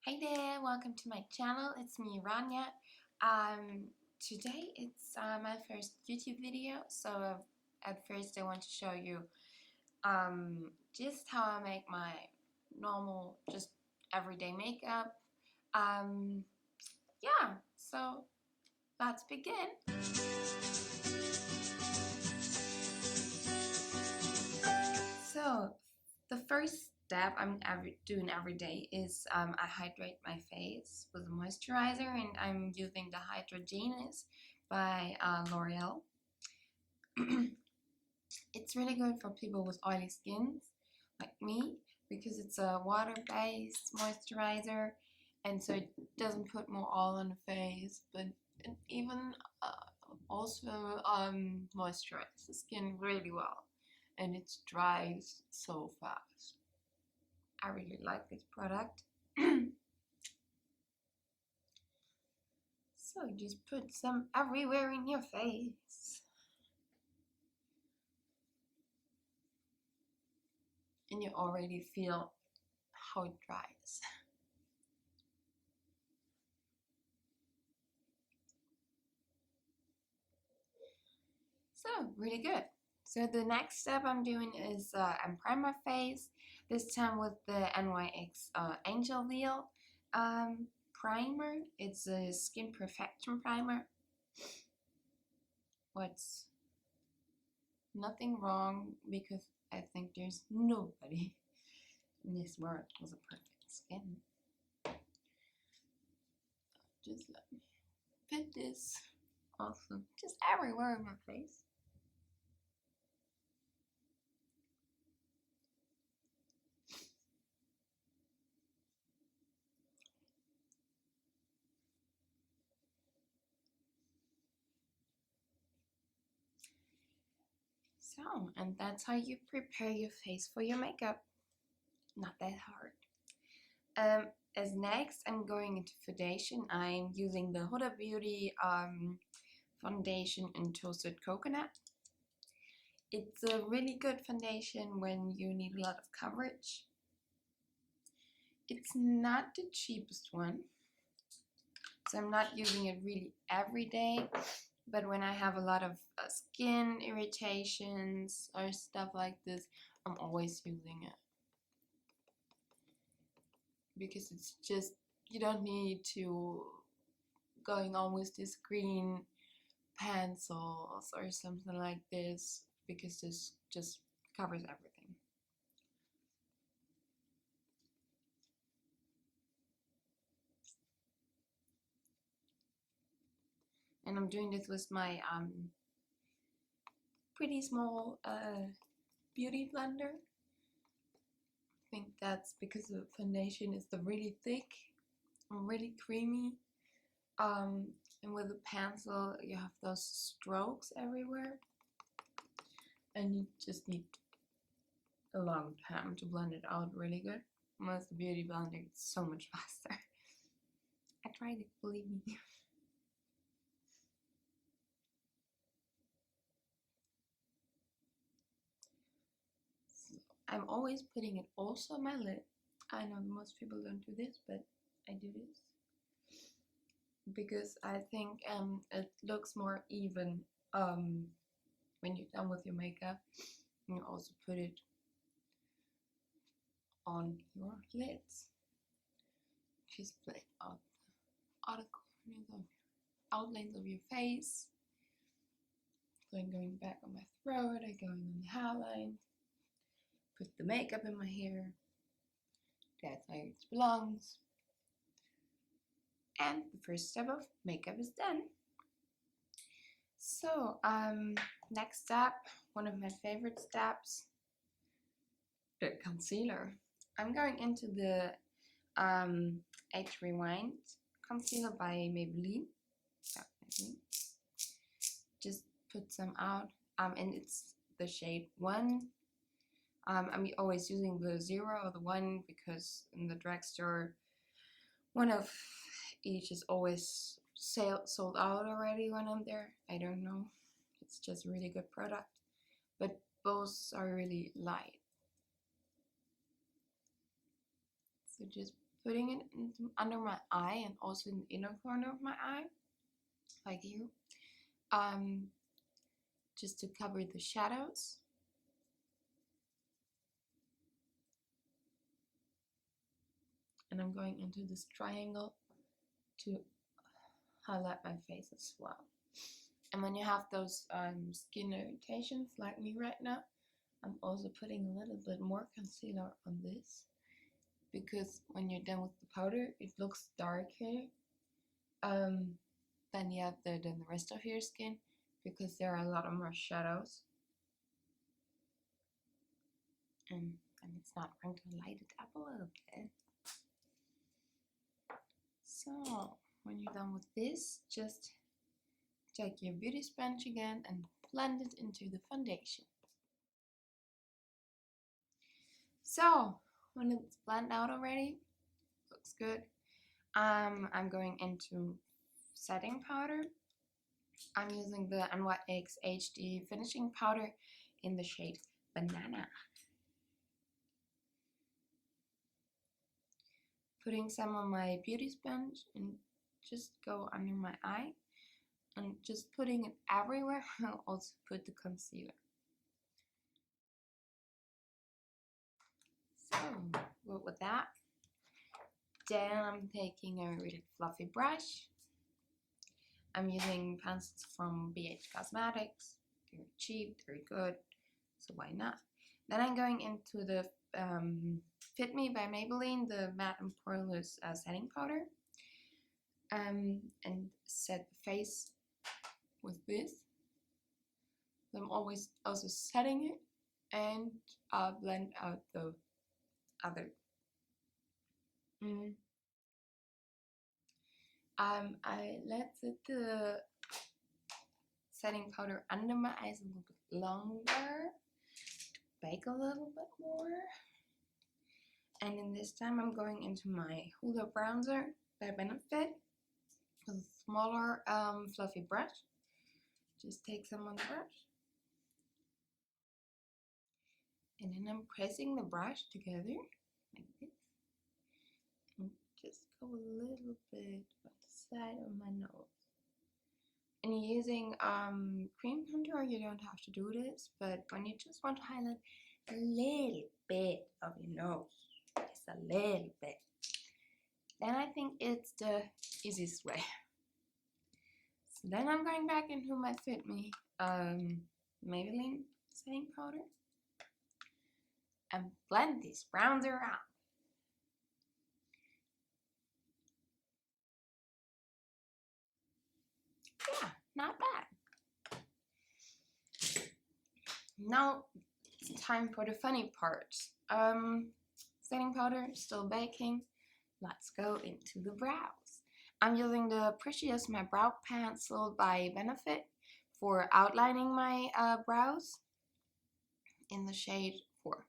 Hey there, welcome to my channel. It's me, Rania. Today it's my first YouTube video, so at first I want to show you just how I make my normal, just everyday makeup. Yeah, so let's begin. So the first step I'm doing every day is I hydrate my face with a moisturizer, and I'm using the Hydrogenous by L'Oreal. It's really good for people with oily skins like me because it's a water-based moisturizer, and so it doesn't put more oil on the face, but it even also moisturizes the skin really well, and it dries so fast. I really like this product. So just put some everywhere in your face. And you already feel how it dries. So really good. So the next step I'm doing is I'm prime my face, this time with the NYX Angel Wheel primer. It's a skin perfection primer. What's nothing wrong, because I think there's nobody in this world with a perfect skin. Just let me fit this also just everywhere in my face. So, and that's how you prepare your face for your makeup. Not that hard. As next, I'm going into foundation. I'm using the Huda Beauty foundation in Toasted Coconut. It's a really good foundation when you need a lot of coverage. It's not the cheapest one, so I'm not using it really every day. But when I have a lot of skin irritations or stuff like this, I'm always using it. Because it's just, you don't need to going on with this green pencils or something like this, because this just covers everything. And I'm doing this with my pretty small beauty blender. I think that's because the foundation is really thick and really creamy. And with the pencil you have those strokes everywhere, and you just need a long time to blend it out really good. With the beauty blender it's so much faster. I tried it, believe me. So I'm always putting it also on my lid. I know most people don't do this, but I do this because I think it looks more even when you're done with your makeup. You also put it on your lids. Just blend out the outer corners of your outlines of your face. So I'm going back on my throat, I'm going on the hairline, put the makeup in my hair. That's how it belongs. And the first step of makeup is done. So next step, one of my favorite steps, the concealer. I'm going into the Age Rewind concealer by Maybelline. Yeah, Maybelline. Just put some out, and it's the shade 1. I'm always using the 0 or the 1 because in the drugstore one of each is always sold out already when I'm there. I don't know, it's just a really good product, but both are really light. So just putting it under my eye and also in the inner corner of my eye, like here, just to cover the shadows. And I'm going into this triangle to highlight my face as well. And when you have those skin irritations like me right now, I'm also putting a little bit more concealer on this, because when you're done with the powder, it looks darker than the rest of your skin, because there are a lot of more shadows, and it's not going to light it up a little bit. So when you're done with this, just take your beauty sponge again and blend it into the foundation. So when it's blended out already, looks good. I'm going into setting powder. I'm using the NYX HD finishing powder in the shade Banana. Putting some on my beauty sponge and just go under my eye, and just putting it everywhere. I'll also put the concealer. So good with that. Then I'm taking a really fluffy brush. I'm using pencils from BH Cosmetics. They're cheap, they're good, so why not? Then I'm going into the Fit Me by Maybelline, the matte and poreless setting powder, and set the face with this. I'm always also setting it and blend out the other. I let the setting powder under my eyes a little bit longer, to bake a little bit more. And in this time I'm going into my Hula bronzer by Benefit with a smaller fluffy brush. Just take some on the brush. And then I'm pressing the brush together like this. And just go a little bit on the side of my nose. And using cream contour, you don't have to do this, but when you just want to highlight a little bit of your nose, just a little bit, then I think it's the easiest way. So then I'm going back into my Fit Me Maybelline setting powder and blend this bronzer out. Yeah, not bad. Now it's time for the funny part. Setting powder, still baking. Let's go into the brows. I'm using the Prettiest My Brow Pencil by Benefit for outlining my brows in the shade 4.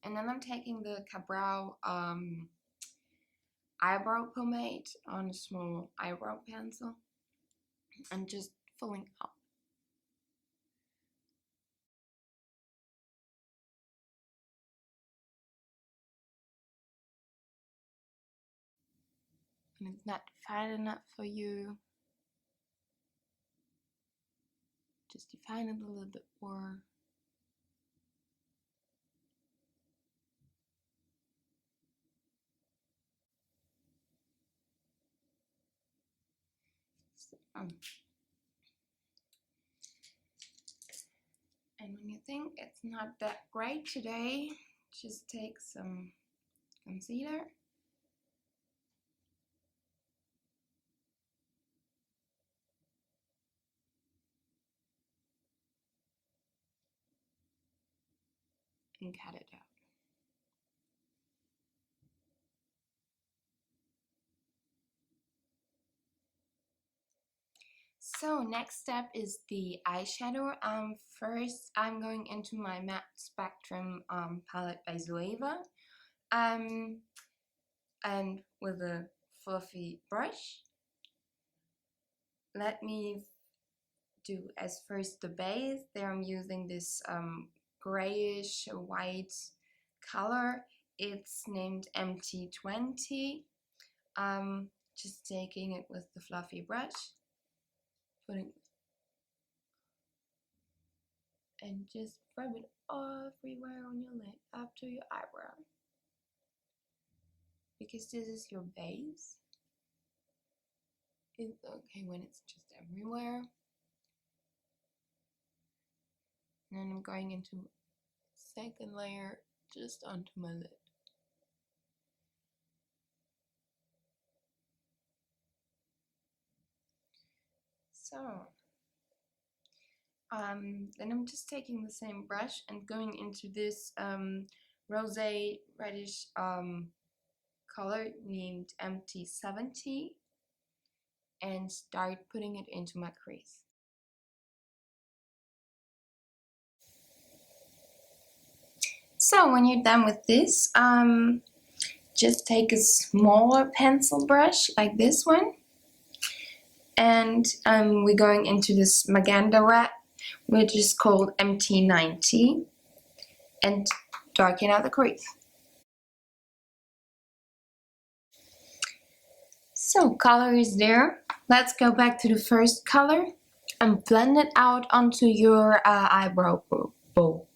And then I'm taking the Ka-Brow eyebrow pomade on a small eyebrow pencil and just filling out. And it's not defined enough for you, just define it a little bit more. So, and when you think it's not that great today, just take some concealer and cut it out. So next step is the eyeshadow. First I'm going into my Matte Spectrum palette by Zoeva, and with a fluffy brush. Let me do as first the base. There I'm using this grayish white color. It's named MT20. Just taking it with the fluffy brush, putting and just rub it everywhere on your lid up to your eyebrow, because this is your base. It's okay when it's just everywhere. And then I'm going into second layer just onto my lid. So then I'm just taking the same brush and going into this rosé reddish color named MT70 and start putting it into my crease. So when you're done with this, just take a smaller pencil brush like this one, and we're going into this magenta red, which is called MT90, and darken out the crease. So color is there. Let's go back to the first color and blend it out onto your eyebrow bow.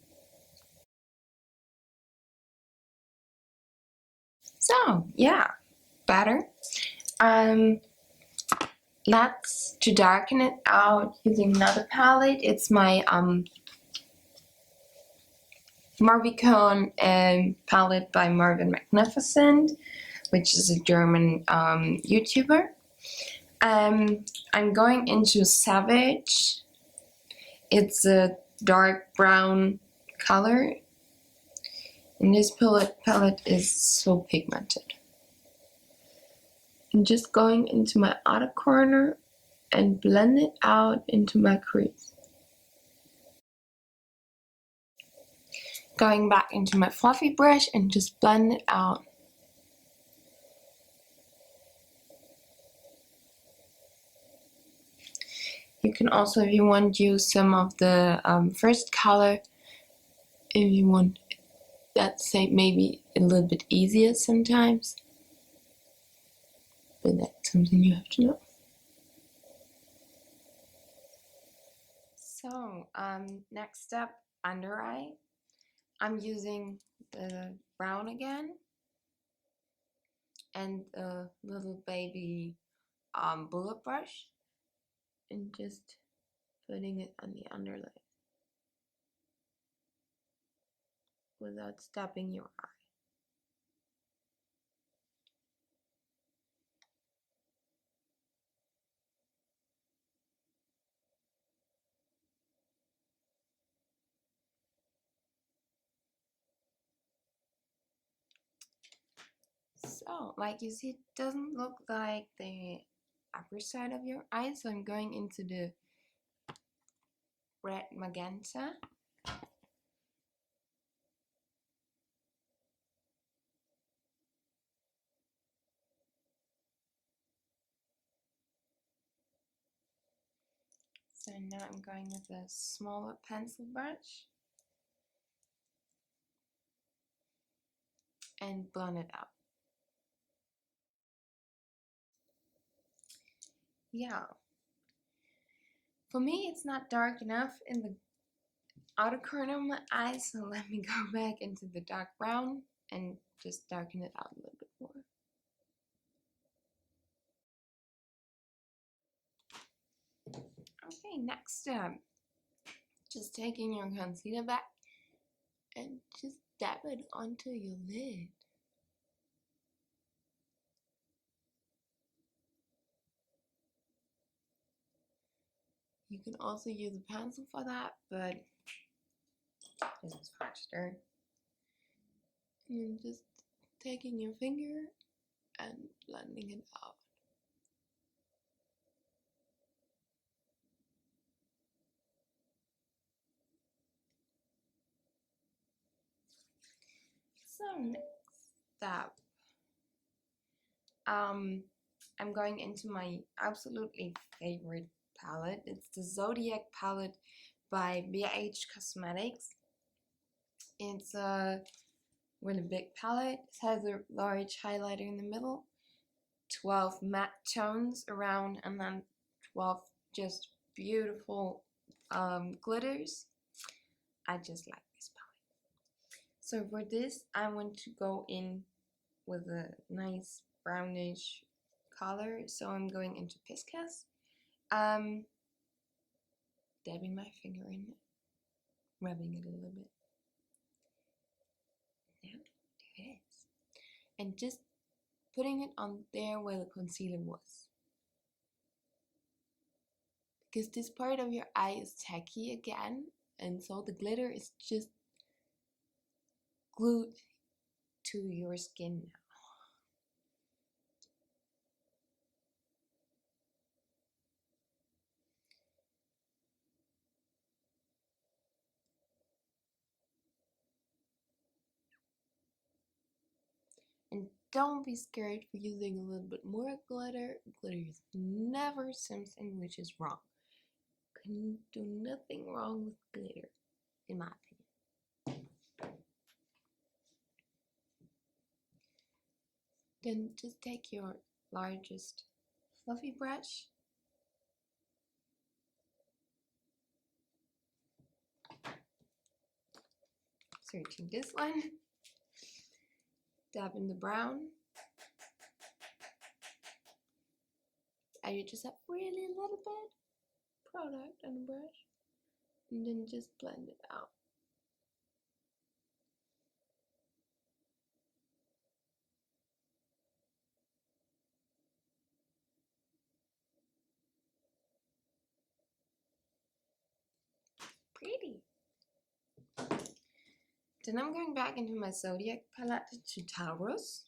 So yeah, better. Let's to darken it out using another palette. It's my Marvicon palette by Marvin Magnificent, which is a German YouTuber. I'm going into Savage. It's a dark brown color, and this palette is so pigmented. I'm just going into my outer corner and blend it out into my crease. Going back into my fluffy brush and just blend it out. You can also, if you want, use some of the first color if you want that, say, maybe a little bit easier sometimes. But that's something you have to know. So, next step, under eye. I'm using the brown again and a little baby bullet brush and just putting it on the underlid without stopping your eye. So, like you see, it doesn't look like the upper side of your eye, so I'm going into the red magenta. So now I'm going with a smaller pencil brush and blend it out. Yeah. For me, it's not dark enough in the outer corner of my eye, so let me go back into the dark brown and just darken it out a little bit more. Okay, next step. Just taking your concealer back and just dab it onto your lid. You can also use a pencil for that, but this is faster. And just taking your finger and blending it out. So next step, I'm going into my absolutely favorite palette. It's the Zodiac palette by BH Cosmetics. It's a with a big palette. It has a large highlighter in the middle, 12 matte tones around, and then 12 just beautiful glitters. I just like this palette. So for this, I want to go in with a nice brownish color, so I'm going into Piscas. Dabbing my finger in it, rubbing it a little bit. Now, there it is. And just putting it on there where the concealer was. Because this part of your eye is tacky again, and so the glitter is just glued to your skin now. And don't be scared for using a little bit more glitter. Glitter is never something which is wrong. Can do nothing wrong with glitter, in my opinion. Then just take your largest fluffy brush. Searching this one. Dab in the brown. I just have really little bit product on the brush, and then just blend it out. Pretty. Then I'm going back into my Zodiac palette to Taurus,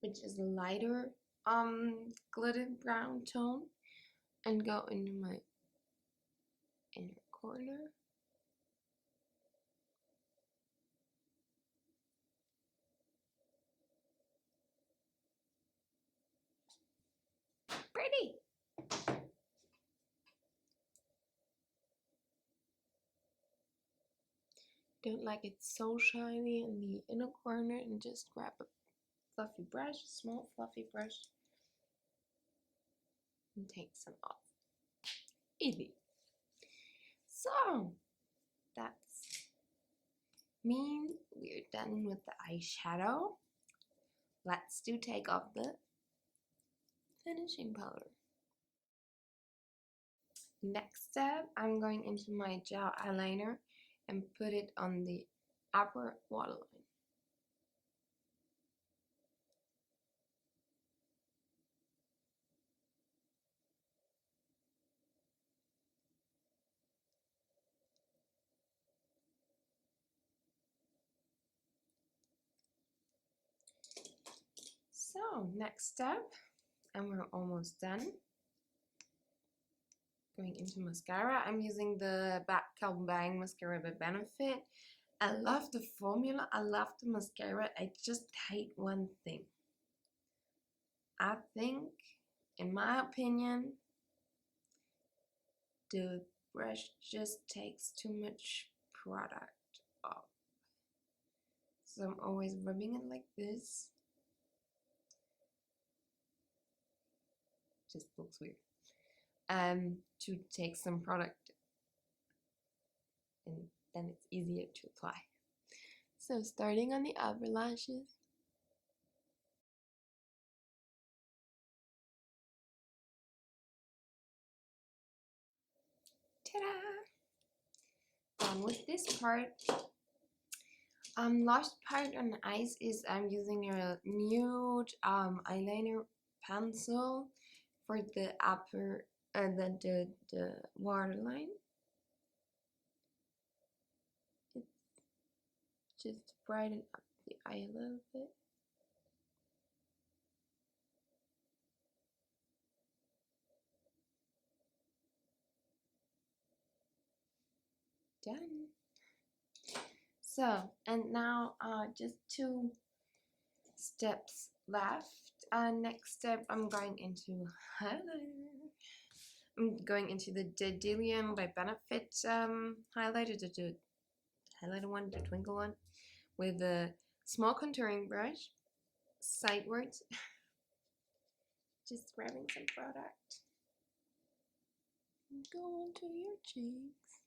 which is a lighter glitter brown tone, and go into my inner corner. Pretty. Don't like it so shiny in the inner corner, and just grab a fluffy brush, a small fluffy brush, and take some off. Easy. So that's means we're done with the eyeshadow. Let's take off the finishing powder. Next step, I'm going into my gel eyeliner and put it on the upper waterline. So next step, and we're almost done. Going into mascara, I'm using the Bang mascara by Benefit. I love the formula, I love the mascara, I just hate one thing. I think, in my opinion, the brush just takes too much product off. So I'm always rubbing it like this. Just looks weird. To take some product, and then it's easier to apply. So starting on the upper lashes. Ta-da! Done with this part. Last part on the eyes is I'm using a nude eyeliner pencil for the upper the waterline. It's just to brighten up the eye a little bit. Done. So, and now just 2 steps left. Next step, I'm going into highlighter. I'm going into the Daydelium by Benefit highlighter, the highlighter one, the twinkle one, with the small contouring brush, sidewards, just grabbing some product. Go onto your cheeks.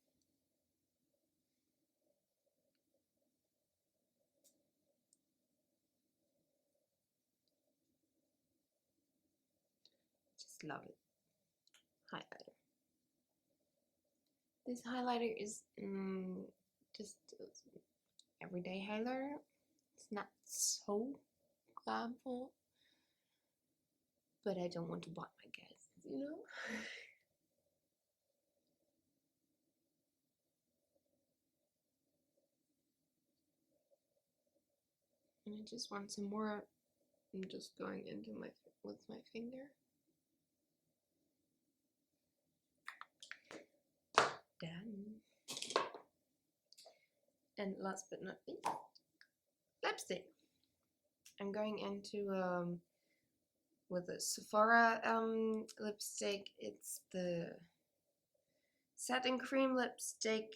Just love it. Highlighter. This highlighter is just everyday highlighter. It's not so glamful, but I don't want to block my guests, you know? And I just want some more. I'm just going into with my finger. Done. And last but not least, lipstick. I'm going into with a Sephora lipstick. It's the Satin Cream lipstick,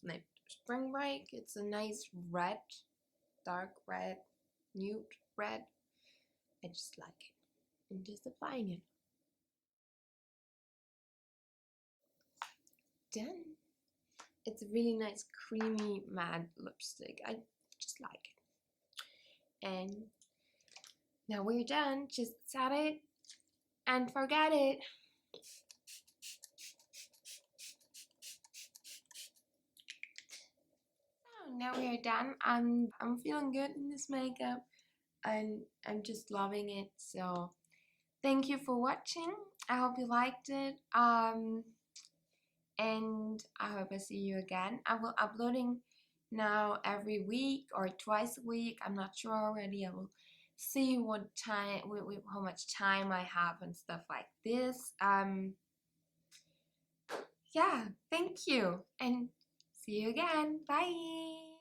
like Spring Break. It's a nice red, dark red, nude red. I just like it. I'm just applying it. Done. It's a really nice creamy matte lipstick. I just like it. And now we're done. Just set it and forget it. So now we are done. I'm feeling good in this makeup and I'm just loving it. So thank you for watching. I hope you liked it. And I hope I see you again. I will uploading now every week or twice a week. I'm not sure already. I will see what time, how much time I have and stuff like this. Yeah, thank you and see you again. Bye.